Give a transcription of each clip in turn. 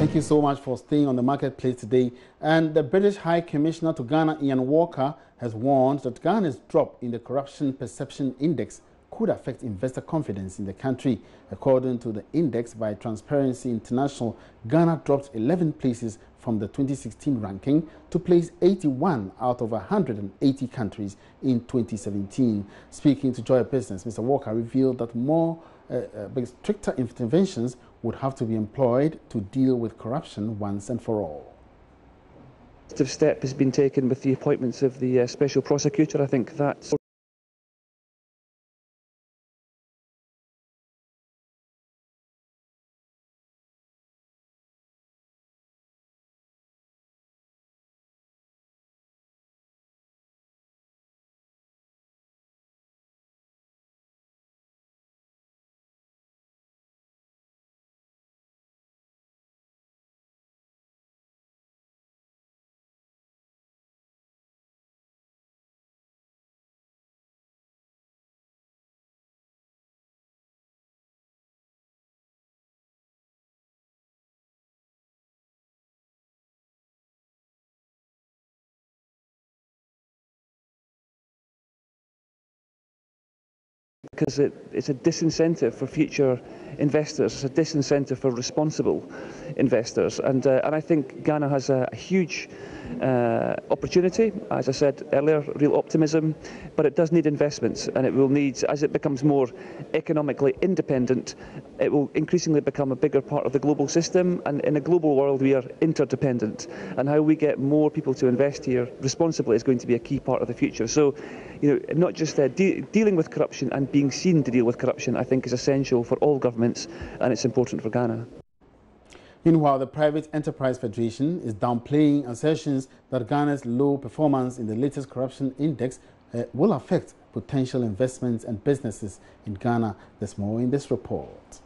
Thank you so much for staying on the marketplace today. And the British High Commissioner to Ghana, Ian Walker, has warned that Ghana's drop in the Corruption Perception Index could affect investor confidence in the country. According to the index by Transparency International, Ghana dropped 11 places from the 2016 ranking to place 81 out of 180 countries in 2017. Speaking to Joy Business, Mr. Walker revealed that more stricter interventions would have to be employed to deal with corruption once and for all. A step has been taken with the appointments of the special prosecutor. I think that's because it's a disincentive for future investors, it's a disincentive for responsible investors, and I think Ghana has a huge opportunity, as I said earlier, real optimism, but it does need investments, and it will need, as it becomes more economically independent, it will increasingly become a bigger part of the global system, and in a global world we are interdependent, and how we get more people to invest here responsibly is going to be a key part of the future. So, you know, not just dealing with corruption and being seen to deal with corruption, I think is essential for all governments, and it's important for Ghana. Meanwhile, the Private Enterprise Federation is downplaying assertions that Ghana's low performance in the latest corruption index will affect potential investments and businesses in Ghana. There's more in this report.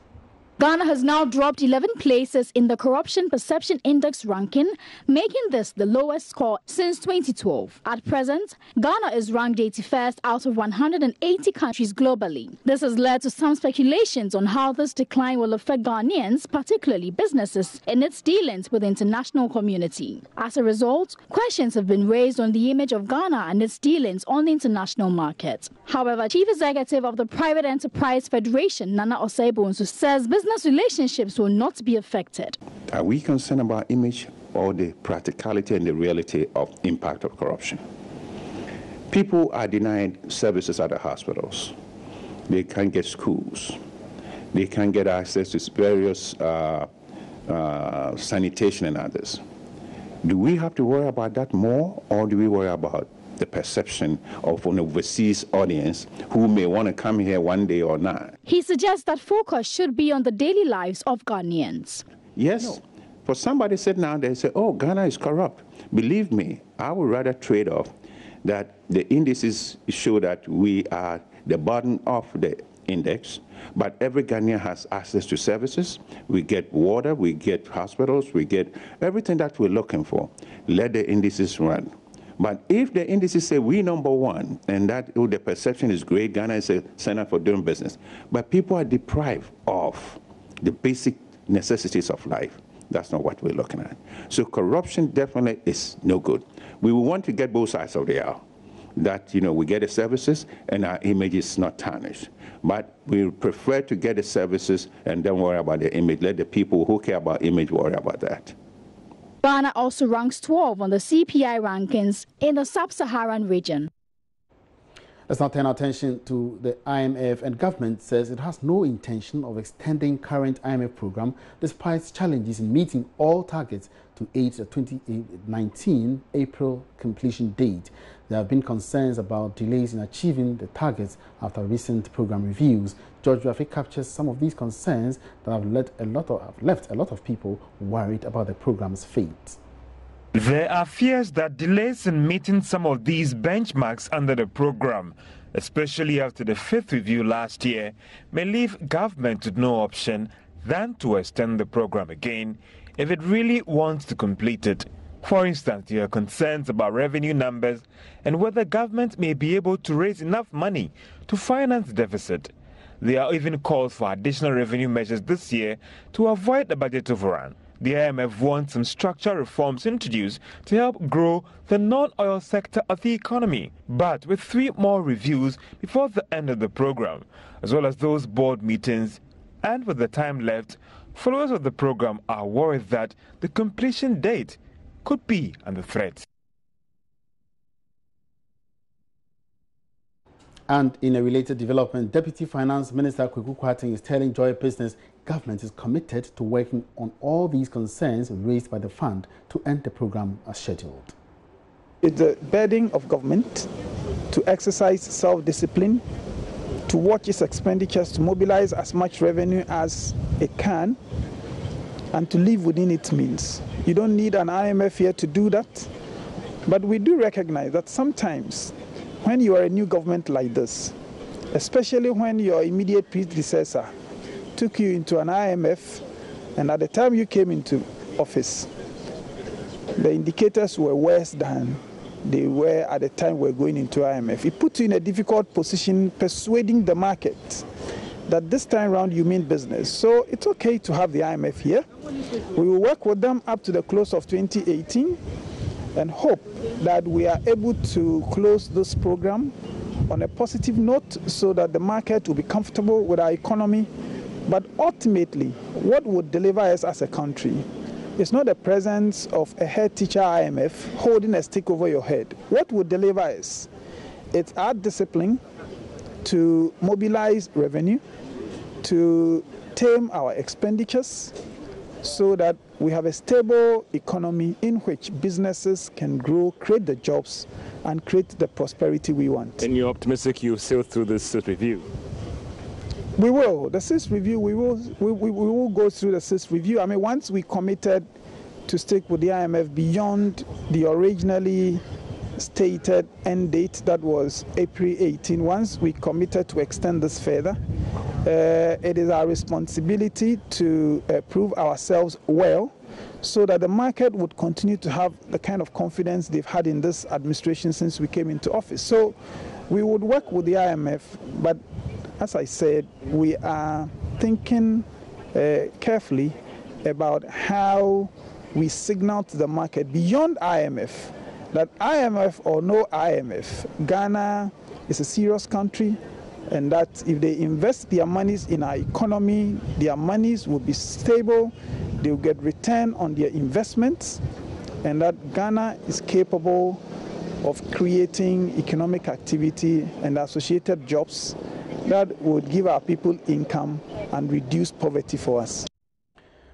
Ghana has now dropped 11 places in the Corruption Perception Index ranking, making this the lowest score since 2012. At present, Ghana is ranked 81st out of 180 countries globally. This has led to some speculations on how this decline will affect Ghanaians, particularly businesses, in its dealings with the international community. As a result, questions have been raised on the image of Ghana and its dealings on the international market. However, Chief Executive of the Private Enterprise Federation, Nana Osei-Bonsu, says business relationships will not be affected. Are we concerned about image or the practicality and the reality of impact of corruption? People are denied services at the hospitals. They can't get schools. They can't get access to various sanitation and others. Do we have to worry about that more, or do we worry about the perception of an overseas audience who may want to come here one day or not? He suggests that focus should be on the daily lives of Ghanaians. Yes. No. For somebody sitting down there and say, oh, Ghana is corrupt. Believe me, I would rather trade off that the indices show that we are the bottom of the index, but every Ghanaian has access to services. We get water, we get hospitals, we get everything that we're looking for. Let the indices run. But if the indices say we number one, and that the perception is great, Ghana is a center for doing business, but people are deprived of the basic necessities of life. That's not what we're looking at. So corruption definitely is no good. We will want to get both sides of the aisle. That, you know, we get the services and our image is not tarnished. But we prefer to get the services and don't worry about the image. Let the people who care about image worry about that. Ghana also ranks 12 on the CPI rankings in the sub-Saharan region. Let's now turn our attention to the IMF, and government says it has no intention of extending current IMF program despite challenges in meeting all targets to aid the 2019 April completion date. There have been concerns about delays in achieving the targets after recent program reviews. George Rafik captures some of these concerns that have left a lot of people worried about the program's fate. There are fears that delays in meeting some of these benchmarks under the program, especially after the fifth review last year, may leave government with no option than to extend the program again if it really wants to complete it. For instance, there are concerns about revenue numbers and whether government may be able to raise enough money to finance the deficit. There are even calls for additional revenue measures this year to avoid the budget overrun. The IMF wants some structural reforms introduced to help grow the non-oil sector of the economy. But with 3 more reviews before the end of the program, as well as those board meetings, and with the time left, followers of the program are worried that the completion date could be under threat. And in a related development, Deputy Finance Minister Kweku Kwarteng is telling Joy Business government is committed to working on all these concerns raised by the fund to end the program as scheduled. It's the burden of government to exercise self-discipline, to watch its expenditures, to mobilize as much revenue as it can, and to live within its means. You don't need an IMF here to do that, but we do recognize that sometimes when you are a new government like this, especially when your immediate predecessor took you into an IMF, and at the time you came into office, the indicators were worse than they were at the time we were going into IMF. It put you in a difficult position persuading the market that this time around you mean business. So it's okay to have the IMF here. We will work with them up to the close of 2018 and hope that we are able to close this program on a positive note so that the market will be comfortable with our economy. But ultimately, what would deliver us as a country is not the presence of a head teacher IMF holding a stick over your head. What would deliver us? It's our discipline to mobilize revenue, to tame our expenditures, so that we have a stable economy in which businesses can grow, create the jobs, and create the prosperity we want. And you're optimistic you'll sail through this review? We will. The 6th review, we will go through the 6th review. I mean, once we committed to stick with the IMF beyond the originally stated end date, that was April 18, once we committed to extend this further, it is our responsibility to prove ourselves well so that the market would continue to have the kind of confidence they've had in this administration since we came into office. So we would work with the IMF, but as I said, we are thinking carefully about how we signal to the market beyond IMF that IMF or no IMF, Ghana is a serious country, and that if they invest their monies in our economy, their monies will be stable, they will get return on their investments, and that Ghana is capable of creating economic activity and associated jobs that would give our people income and reduce poverty for us.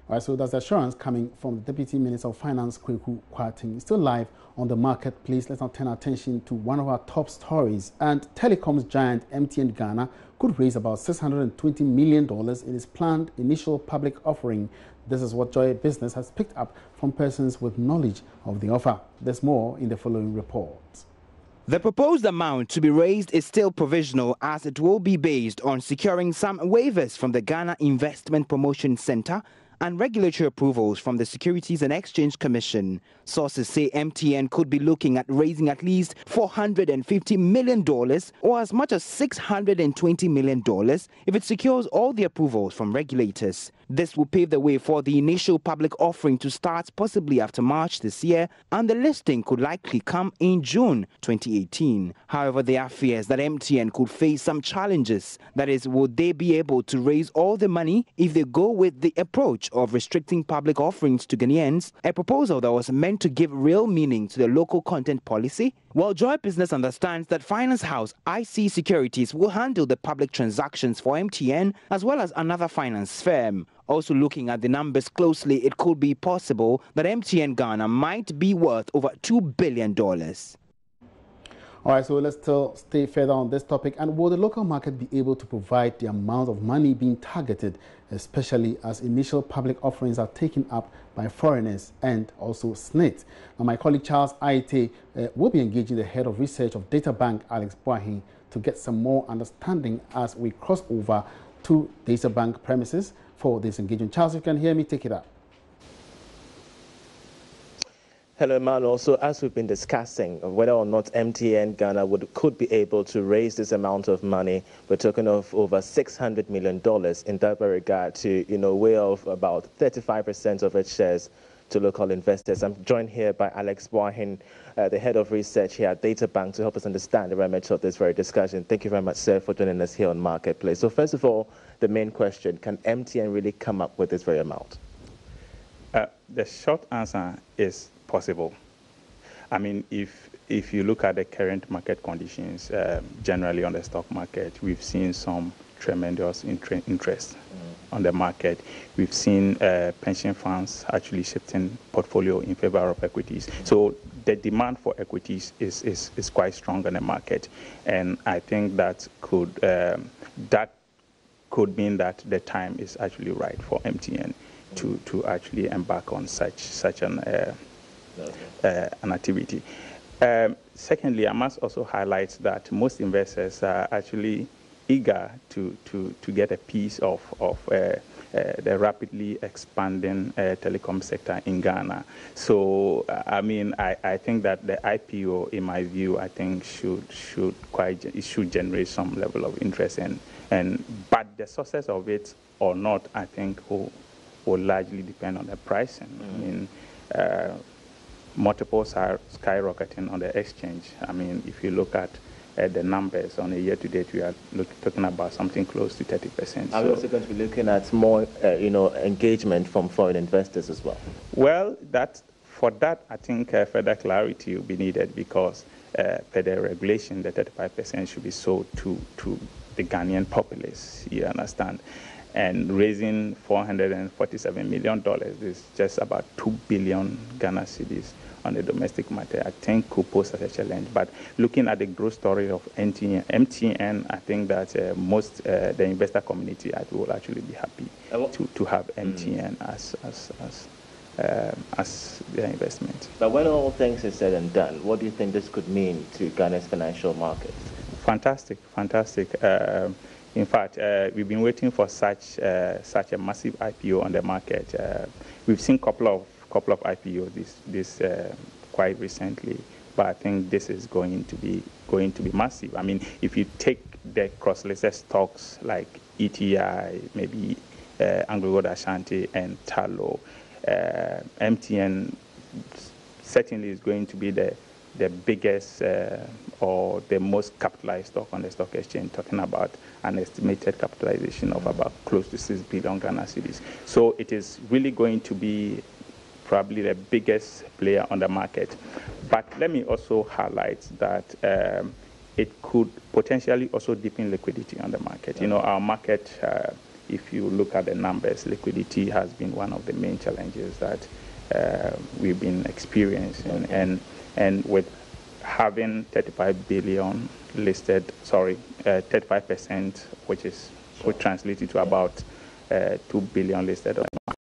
All right, so that's assurance coming from the Deputy Minister of Finance, Kweku Kwarteng. Still live on the marketplace. Let's now turn our attention to one of our top stories. And telecoms giant MTN Ghana could raise about $620 million in its planned initial public offering. This is what Joy Business has picked up from persons with knowledge of the offer. There's more in the following report. The proposed amount to be raised is still provisional, as it will be based on securing some waivers from the Ghana Investment Promotion Center and regulatory approvals from the Securities and Exchange Commission. Sources say MTN could be looking at raising at least $450 million or as much as $620 million if it secures all the approvals from regulators. This will pave the way for the initial public offering to start possibly after March this year, and the listing could likely come in June 2018. However, there are fears that MTN could face some challenges. That is, would they be able to raise all the money if they go with the approach of restricting public offerings to Ghanaians, a proposal that was meant to give real meaning to the local content policy? Well, Joy Business understands that finance house IC Securities will handle the public transactions for MTN as well as another finance firm. Also looking at the numbers closely, it could be possible that MTN Ghana might be worth over $2 billion. All right, so let's still stay further on this topic. And will the local market be able to provide the amount of money being targeted, especially as initial public offerings are taken up by foreigners and also SSNIT? Now, my colleague Charles Aite will be engaging the head of research of DataBank, Alex Boahin, to get some more understanding as we cross over to DataBank premises for this engagement. Charles, if you can hear me, take it up. Hello, Emmanuel. So as we've been discussing whether or not MTN Ghana could be able to raise this amount of money, we're talking of over $600 million in that regard to, way of about 35% of its shares to local investors. I'm joined here by Alex Boahin, the head of research here at Databank, to help us understand the remit of this very discussion. Thank you very much, sir, for joining us here on Marketplace. So first of all, the main question, can MTN really come up with this very amount? The short answer is possible. I mean, if you look at the current market conditions, generally on the stock market, we've seen some tremendous interest on the market. We've seen pension funds actually shifting portfolio in favor of equities. So the demand for equities is quite strong on the market, and I think that could mean that the time is actually right for MTN to actually embark on such an activity. Secondly, I must also highlight that most investors are actually eager to get a piece of the rapidly expanding telecom sector in Ghana. So, I mean, I think that the IPO, in my view, I think should generate some level of interest but the success of it or not, I think will largely depend on the price. I mean, multiples are skyrocketing on the exchange. I mean, if you look at the numbers on a year-to-date, we are talking about something close to 30%. Are we also going to be looking at more, engagement from foreign investors as well? Well, for that, I think further clarity will be needed because per the regulation, the 35% should be sold to the Ghanaian populace, you understand? And raising $447 million is just about 2 billion Ghana cedis on the domestic market, I think could pose as a challenge. But looking at the growth story of MTN, I think that the investor community will actually be happy to have MTN as their investment. But when all things are said and done, what do you think this could mean to Ghana's financial markets? Fantastic. In fact, we've been waiting for such a massive IPO on the market. We've seen couple of IPOs this quite recently, but I think this is going to be massive. I mean, if you take the cross-listed stocks like ETI, maybe Anglo Gold Ashanti and Tullow, MTN certainly is going to be the biggest or the most capitalized stock on the stock exchange, talking about an estimated capitalization of about close to 6 billion Ghana cedis. So it is really going to be probably the biggest player on the market. But let me also highlight that it could potentially also deepen liquidity on the market. You know, our market, if you look at the numbers, liquidity has been one of the main challenges that we've been experiencing. And with having 35 billion listed, 35%, which would translate to about 2 billion listed on the market.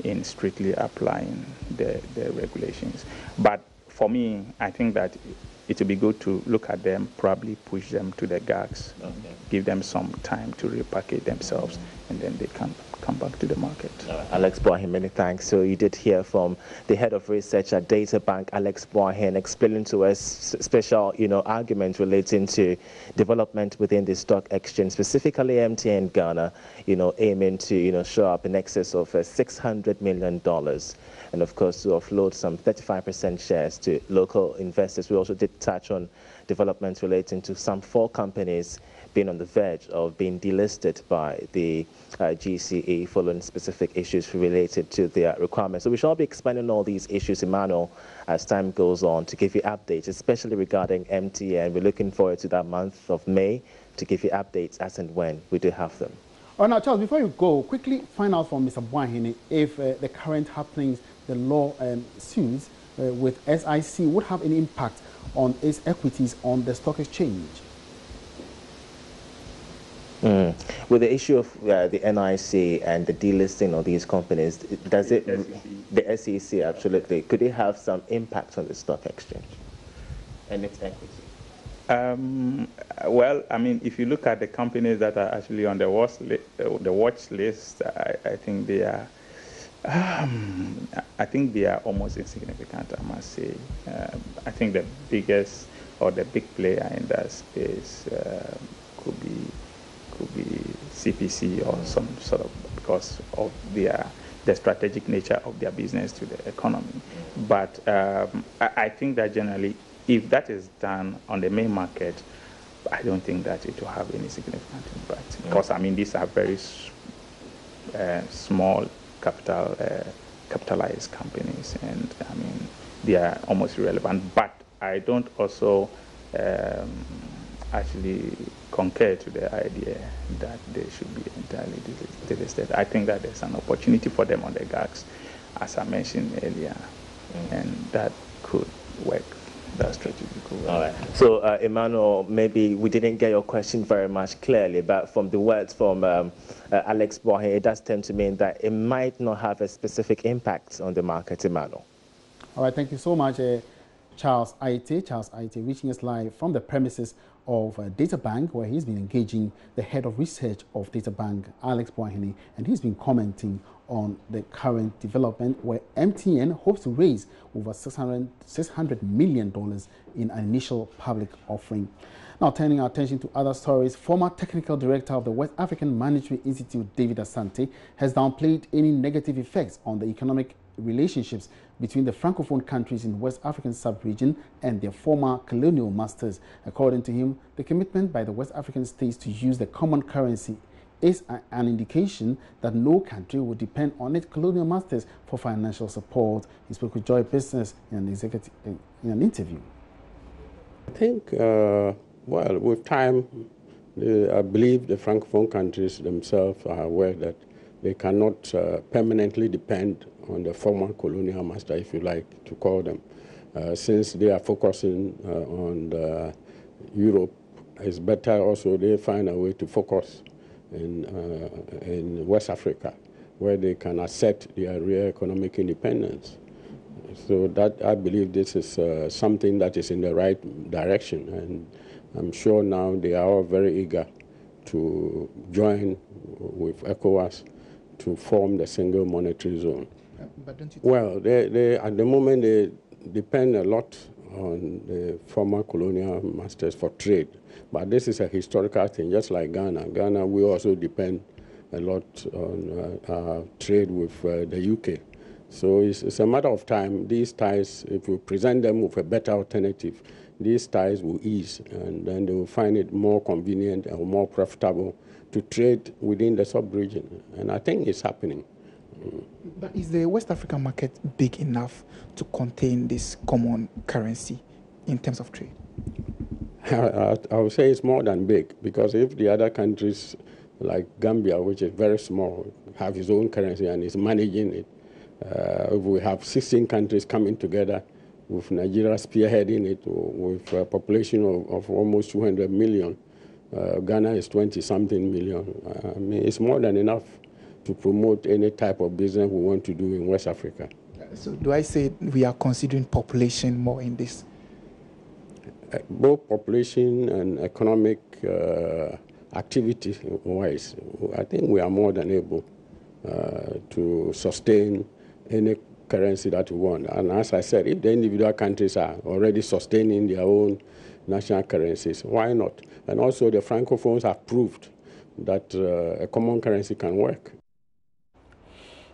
In strictly applying the regulations. But for me, I think that it would be good to look at them, probably push them to the GACs, give them some time to repackage themselves, and then they can come back to the market. Alex Boahen, many thanks. So you did hear from the head of research at DataBank, Alex Boahen, explaining to us special, arguments relating to development within the stock exchange, specifically MTN Ghana, aiming to, show up in excess of $600 million. And of course, to offload some 35% shares to local investors. We also did touch on developments relating to some 4 companies being on the verge of being delisted by the GCE following specific issues related to their requirements. So we shall be expanding all these issues, Emmanuel, as time goes on to give you updates, especially regarding MTN. We're looking forward to that month of May to give you updates as and when we do have them. Oh, now, Charles, before you go, quickly find out from Mr. Boahen if the current happenings, the law suits with SIC would have any impact on its equities on the stock exchange. With the issue of the NIC and the delisting of these companies, does it, the SEC, absolutely, could it have some impact on the stock exchange and its equity? Well, I mean, if you look at the companies that are actually on the watch list, I think they are, almost insignificant, I must say. I think the biggest or the big player in that space could be CPC or some sort of, because of the strategic nature of their business to the economy. But I think that generally, if that is done on the main market, I don't think that it will have any significant impact. Because, I mean, these are very small capitalized companies, and, I mean, they are almost irrelevant. But I don't also actually concur to the idea that they should be entirely delisted. I think that there's an opportunity for them on the GACS, as I mentioned earlier, and that could work. That strategy could work. All right. So, Emmanuel, maybe we didn't get your question very much clearly, but from the words from Alex Boahen, it does tend to mean that it might not have a specific impact on the market, Emmanuel. All right, thank you so much, Charles Aite, reaching us live from the premises of DataBank, where he's been engaging the head of research of DataBank, Alex Boahen, and he's been commenting on the current development where MTN hopes to raise over $600 million in an initial public offering. Now, turning our attention to other stories, former technical director of the West African Monetary Institute, David Asante, has downplayed any negative effects on the economic relationships between the Francophone countries in the West African sub-region and their former colonial masters. According to him, the commitment by the West African states to use the common currency is an indication that no country would depend on its colonial masters for financial support. He spoke with Joy Business in an interview. I think, well, with time, I believe the Francophone countries themselves are aware that they cannot permanently depend on the former colonial master, if you like to call them. Since they are focusing on Europe, it's better also they find a way to focus in West Africa, where they can assert their real economic independence. So that, I believe this is something that is in the right direction, and I'm sure now they are all very eager to join with ECOWAS to form the single monetary zone. But don't you well, they at the moment they depend a lot on the former colonial masters for trade, but this is a historical thing, just like Ghana. Ghana, we also depend a lot on trade with the UK. So it's a matter of time. These ties, if we present them with a better alternative, these ties will ease, and then they will find it more convenient and more profitable to trade within the sub-region. And I think it's happening. But is the West African market big enough to contain this common currency in terms of trade? I would say it's more than big, because if the other countries like Gambia, which is very small, have its own currency and is managing it, if we have 16 countries coming together with Nigeria spearheading it, with a population of almost 200 million, Ghana is 20-something million. I mean, it's more than enough to promote any type of business we want to do in West Africa. So do I say we are considering population more in this? Both population and economic activity-wise, I think we are more than able to sustain any currency that we want. And as I said, if the individual countries are already sustaining their own national currencies, why not? And also the Francophones have proved that a common currency can work.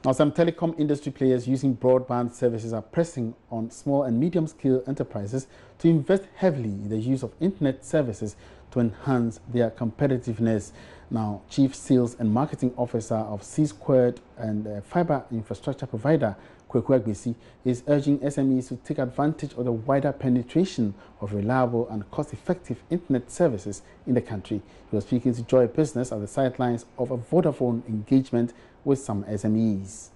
Now, some telecom industry players using broadband services are pressing on small and medium-scale enterprises to invest heavily in the use of internet services to enhance their competitiveness. Now, Chief Sales and Marketing Officer of C-Squared and fiber infrastructure provider Kweku Agbesi is urging SMEs to take advantage of the wider penetration of reliable and cost-effective internet services in the country. He was speaking to Joy Business at the sidelines of a Vodafone engagement with some SMEs.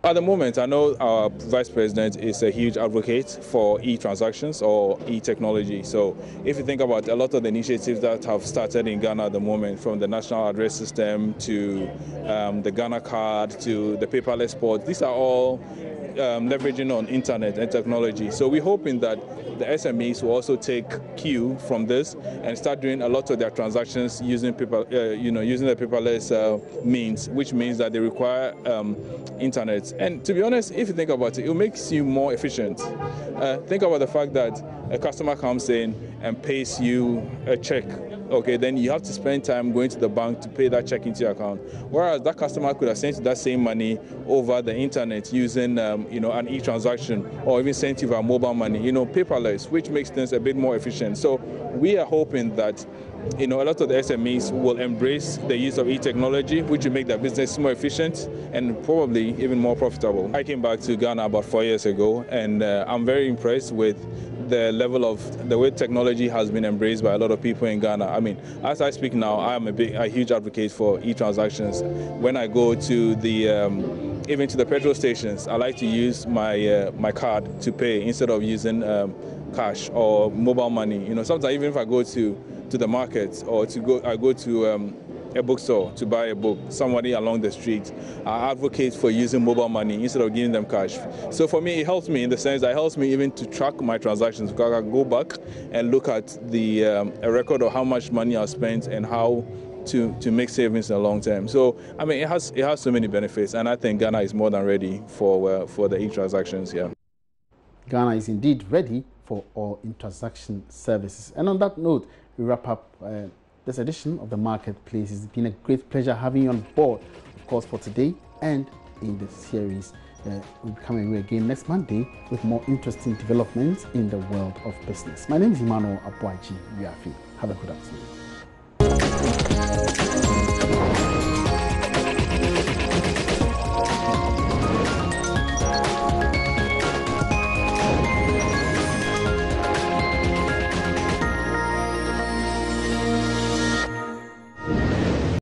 At the moment, I know our Vice President is a huge advocate for e-transactions or e-technology. So if you think about a lot of the initiatives that have started in Ghana at the moment, from the National Address System to the Ghana Card to the paperless port, these are all leveraging on internet and technology. So we're hoping that the SMEs will also take cue from this and start doing a lot of their transactions using using the paperless means, which means that they require internet. And to be honest, if you think about it, it makes you more efficient. Think about the fact that a customer comes in and pays you a check. Okay, then you have to spend time going to the bank to pay that check into your account. Whereas that customer could have sent you that same money over the internet using, an e-transaction, or even sent you via mobile money, paperless, which makes things a bit more efficient. So we are hoping that, a lot of the SMEs will embrace the use of e-technology, which will make their business more efficient and probably even more profitable. I came back to Ghana about 4 years ago, and I'm very impressed with the level of the way technology has been embraced by a lot of people in Ghana. I mean, as I speak now, I'm a huge advocate for e-transactions. When I go to even to the petrol stations, I like to use my card to pay instead of using cash or mobile money. Sometimes even if I go to the market or I go to a bookstore to buy a book, somebody along the street, I advocate for using mobile money instead of giving them cash. So for me, it helps me in the sense that it helps me even to track my transactions, because I can go back and look at a record of how much money I spent and how to make savings in the long term. So I mean, it has so many benefits, and I think Ghana is more than ready for the e-transactions here. Ghana is indeed ready for all e-transaction services. And on that note, we wrap up this edition of the Marketplace. It's been a great pleasure having you on board, of course, for today and in the series. We'll be coming away again next Monday with more interesting developments in the world of business. My name is Emmanuel Abuaji Yafi. Have a good afternoon.